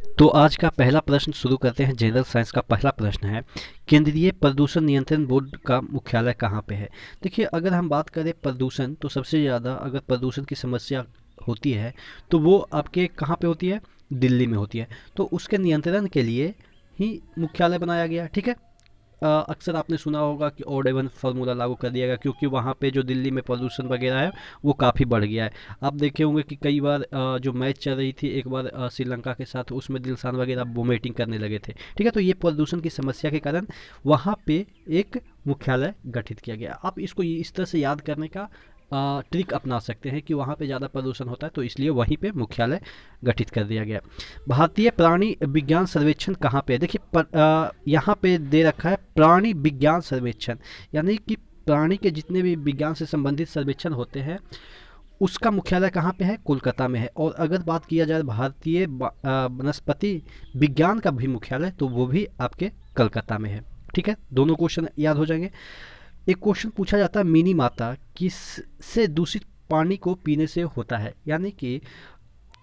तो आज का पहला प्रश्न शुरू करते हैं। जनरल साइंस का पहला प्रश्न है, केंद्रीय प्रदूषण नियंत्रण बोर्ड का मुख्यालय कहाँ पे है? देखिए, अगर हम बात करें प्रदूषण, तो सबसे ज़्यादा अगर प्रदूषण की समस्या होती है तो वो आपके कहाँ पे होती है? दिल्ली में होती है। तो उसके नियंत्रण के लिए ही मुख्यालय बनाया गया, ठीक है। अक्सर आपने सुना होगा कि ऑड इवन फार्मूला लागू कर दिया गया, क्योंकि वहाँ पे जो दिल्ली में पॉल्यूशन वगैरह है वो काफ़ी बढ़ गया है। आप देखे होंगे कि कई बार जो मैच चल रही थी एक बार श्रीलंका के साथ, उसमें दिलशान वगैरह वोमिटिंग करने लगे थे, ठीक है। तो ये प्रदूषण की समस्या के कारण वहाँ पे एक मुख्यालय गठित किया गया। आप इसको इस तरह से याद करने का ट्रिक अपना सकते हैं कि वहाँ पे ज़्यादा प्रदूषण होता है तो इसलिए वहीं पे मुख्यालय गठित कर दिया गया। भारतीय प्राणी विज्ञान सर्वेक्षण कहाँ पे है? देखिए, यहाँ पे दे रखा है प्राणी विज्ञान सर्वेक्षण, यानी कि प्राणी के जितने भी विज्ञान से संबंधित सर्वेक्षण होते हैं उसका मुख्यालय कहाँ पे है? कोलकाता में है। और अगर बात किया जाए भारतीय वनस्पति विज्ञान का भी मुख्यालय, तो वो भी आपके कलकत्ता में है, ठीक है। दोनों क्वेश्चन याद हो जाएंगे। एक क्वेश्चन पूछा जाता है, मिनी माता किस से दूषित पानी को पीने से होता है? यानी कि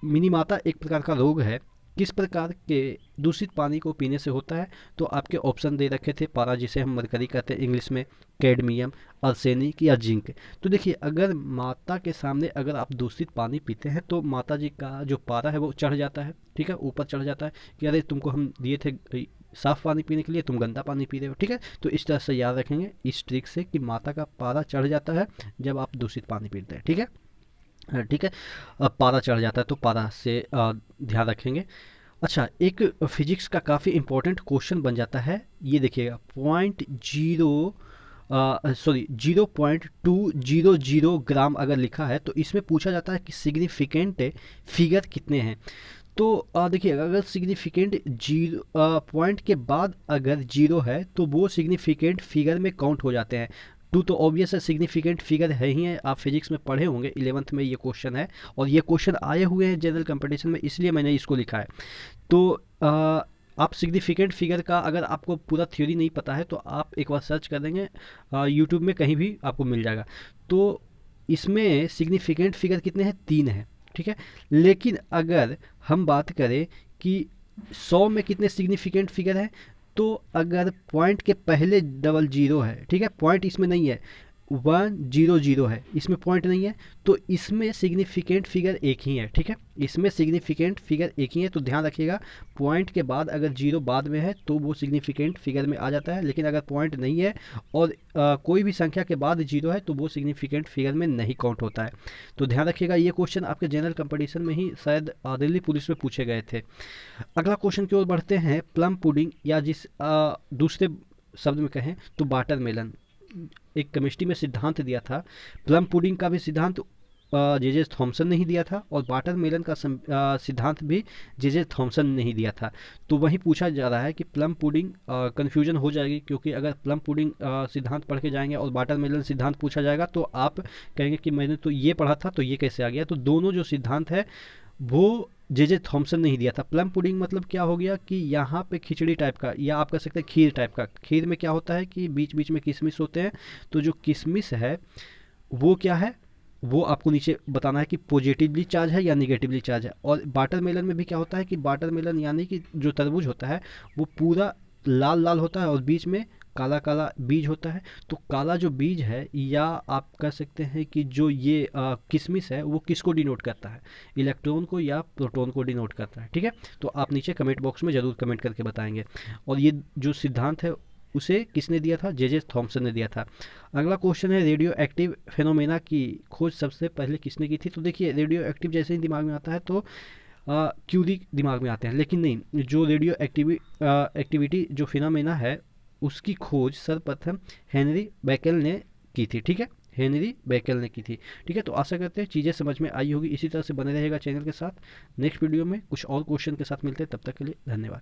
मिनी माता एक प्रकार का रोग है, किस प्रकार के दूषित पानी को पीने से होता है? तो आपके ऑप्शन दे रखे थे, पारा जिसे हम मरकरी कहते हैं इंग्लिश में, कैडमियम, आर्सेनिक या जिंक। तो देखिए, अगर माता के सामने अगर आप दूषित पानी पीते हैं तो माता जी का जो पारा है वो चढ़ जाता है, ठीक है, ऊपर चढ़ जाता है कि अरे तुमको हम दिए थे साफ पानी पीने के लिए, तुम गंदा पानी पी रहे हो, ठीक है। तो इस तरह से याद रखेंगे इस ट्रिक से कि माता का पारा चढ़ जाता है जब आप दूषित पानी पीते हैं, ठीक है। ठीक है। पारा चढ़ जाता है तो पारा से ध्यान रखेंगे। अच्छा, एक फिजिक्स का काफ़ी इंपॉर्टेंट क्वेश्चन बन जाता है, ये देखिएगा, 0.200 ग्राम अगर लिखा है तो इसमें पूछा जाता है कि सिग्निफिकेंट फिगर कितने हैं। तो देखिए, अगर सिग्निफिकेंट जीरो पॉइंट के बाद अगर जीरो है तो वो सिग्निफिकेंट फिगर में काउंट हो जाते हैं। टू तो ऑब्वियस है, सिग्निफिकेंट फिगर है ही है, आप फिजिक्स में पढ़े होंगे, 11th में ये क्वेश्चन है और ये क्वेश्चन आए हुए हैं जनरल कंपटीशन में, इसलिए मैंने इसको लिखा है। तो आप सिग्निफिकेंट फिगर का अगर आपको पूरा थ्योरी नहीं पता है तो आप एक बार सर्च कर देंगे यूट्यूब में, कहीं भी आपको मिल जाएगा। तो इसमें सिग्निफिकेंट फिगर कितने हैं? 3 हैं, ठीक है। लेकिन अगर हम बात करें कि 100 में कितने सिग्निफिकेंट फिगर हैं, तो अगर पॉइंट के पहले डबल जीरो है, ठीक है, पॉइंट इसमें नहीं है, 100 है, इसमें पॉइंट नहीं है, तो इसमें सिग्निफिकेंट फिगर एक ही है, ठीक है। इसमें सिग्निफिकेंट फिगर एक ही है, तो ध्यान रखिएगा, पॉइंट के बाद अगर जीरो बाद में है तो वो सिग्निफिकेंट फिगर में आ जाता है, लेकिन अगर पॉइंट नहीं है और कोई भी संख्या के बाद जीरो है तो वो सिग्निफिकेंट फिगर में नहीं काउंट होता है। तो ध्यान रखिएगा, ये क्वेश्चन आपके जनरल कंपटीशन में ही शायद दिल्ली पुलिस में पूछे गए थे। अगला क्वेश्चन की ओर बढ़ते हैं, प्लम पुडिंग या जिस दूसरे शब्द में कहें तो वाटरमेलन, एक केमिस्ट्री में सिद्धांत दिया था। प्लम पुडिंग का भी सिद्धांत जे जे थॉमसन ने ही दिया था और वाटरमेलन का सिद्धांत भी जे जे थॉमसन ने ही दिया था। तो वही पूछा जा रहा है कि प्लम पुडिंग, कन्फ्यूजन हो जाएगी, क्योंकि अगर प्लम पुडिंग सिद्धांत पढ़ के जाएंगे और वाटरमेलन सिद्धांत पूछा जाएगा तो आप कहेंगे कि मैंने तो ये पढ़ा था तो ये कैसे आ गया। तो दोनों जो सिद्धांत है वो जे जे थॉमसन ने ही दिया था। प्लम पुडिंग मतलब क्या हो गया कि यहाँ पे खिचड़ी टाइप का, या आप कह सकते हैं खीर टाइप का। खीर में क्या होता है कि बीच बीच में किशमिश होते हैं, तो जो किशमिश है वो क्या है, वो आपको नीचे बताना है कि पॉजिटिवली चार्ज है या निगेटिवली चार्ज है। और वाटरमेलन में भी क्या होता है कि वाटरमेलन यानी कि जो तरबूज होता है वो पूरा लाल लाल होता है और बीच में काला काला बीज होता है। तो काला जो बीज है, या आप कह सकते हैं कि जो ये किशमिश है, वो किसको डिनोट करता है? इलेक्ट्रॉन को या प्रोटॉन को डिनोट करता है, ठीक है। तो आप नीचे कमेंट बॉक्स में ज़रूर कमेंट करके बताएंगे। और ये जो सिद्धांत है उसे किसने दिया था? जे जे थॉमसन ने दिया था। अगला क्वेश्चन है, रेडियो एक्टिव फेनोमेना की खोज सबसे पहले किसने की थी? तो देखिए, रेडियो एक्टिव जैसे ही दिमाग में आता है तो क्यूरी दिमाग में आते हैं, लेकिन नहीं, जो रेडियो एक्टिविटी जो फिनोमेना है उसकी खोज सर्वप्रथम हेनरी बैकेल ने की थी, ठीक है। हेनरी बैकेल ने की थी, ठीक है। तो आशा करते हैं चीज़ें समझ में आई होगी। इसी तरह से बने रहेगा चैनल के साथ। नेक्स्ट वीडियो में कुछ और क्वेश्चन के साथ मिलते हैं, तब तक के लिए धन्यवाद।